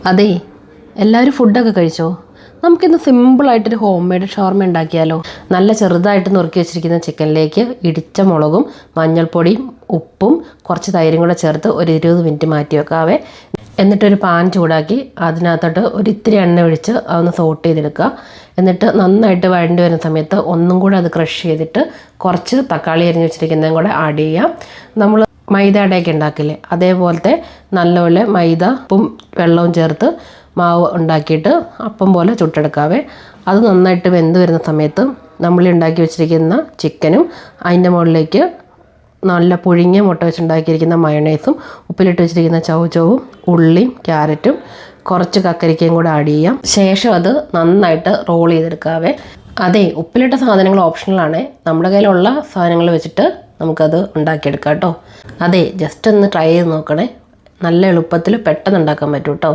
അതെ, എല്ലാവരും ഫുഡൊക്കെ കഴിച്ചോ? നമുക്കിന്ന് സിമ്പിളായിട്ടൊരു ഹോം മെയ്ഡ് ഷവർമ ഉണ്ടാക്കിയാലോ? നല്ല ചെറുതായിട്ട് നുറുക്കി വെച്ചിരിക്കുന്ന ചിക്കനിലേക്ക് ഇടിച്ച മുളകും മഞ്ഞൾപ്പൊടിയും ഉപ്പും കുറച്ച് തൈരും കൂടെ ചേർത്ത് ഒരു 20 മിനിറ്റ് മാറ്റി വെക്കാവേ. എന്നിട്ടൊരു പാൻ ചൂടാക്കി അതിനകത്തോട്ട് ഒരിത്തിരി എണ്ണ ഒഴിച്ച് അതൊന്ന് സോട്ട് ചെയ്തെടുക്കുക. എന്നിട്ട് നന്നായിട്ട് വഴണ്ടി വരുന്ന സമയത്ത് ഒന്നും കൂടെ അത് ക്രഷ് ചെയ്തിട്ട് കുറച്ച് തക്കാളി അരിഞ്ഞ് വെച്ചിരിക്കുന്നതും കൂടെ ആഡ് ചെയ്യാം. നമ്മൾ മൈദ അടയൊക്കെ ഉണ്ടാക്കില്ലേ, അതേപോലത്തെ നല്ലപോലെ മൈദ ഉപ്പും വെള്ളവും ചേർത്ത് മാവ് ഉണ്ടാക്കിയിട്ട് അപ്പം പോലെ ചുട്ടെടുക്കാവേ. അത് നന്നായിട്ട് വെന്ത് വരുന്ന സമയത്ത് നമ്മൾ ഉണ്ടാക്കി വെച്ചിരിക്കുന്ന ചിക്കനും അതിൻ്റെ മുകളിലേക്ക് നല്ല പുഴുങ്ങിയ മുട്ട വെച്ചുണ്ടാക്കിയിരിക്കുന്ന മയണൈസും ഉപ്പിലിട്ട് വെച്ചിരിക്കുന്ന ചൗചൗവും ഉള്ളിയും ക്യാരറ്റും കുറച്ച് കക്കരിക്കയും കൂടെ ആഡ് ചെയ്യാം. ശേഷം അത് നന്നായിട്ട് റോൾ ചെയ്തെടുക്കാവേ. അതെ, ഉപ്പിലിട്ട സാധനങ്ങൾ ഓപ്ഷണലാണ്. നമ്മുടെ കയ്യിലുള്ള സാധനങ്ങൾ വെച്ചിട്ട് നമുക്കത് ഉണ്ടാക്കിയെടുക്കാം കേട്ടോ. അതെ, ജസ്റ്റ് ഒന്ന് ട്രൈ ചെയ്ത് നോക്കണേ. നല്ല എളുപ്പത്തിൽ പെട്ടെന്ന് ഉണ്ടാക്കാൻ പറ്റും കേട്ടോ.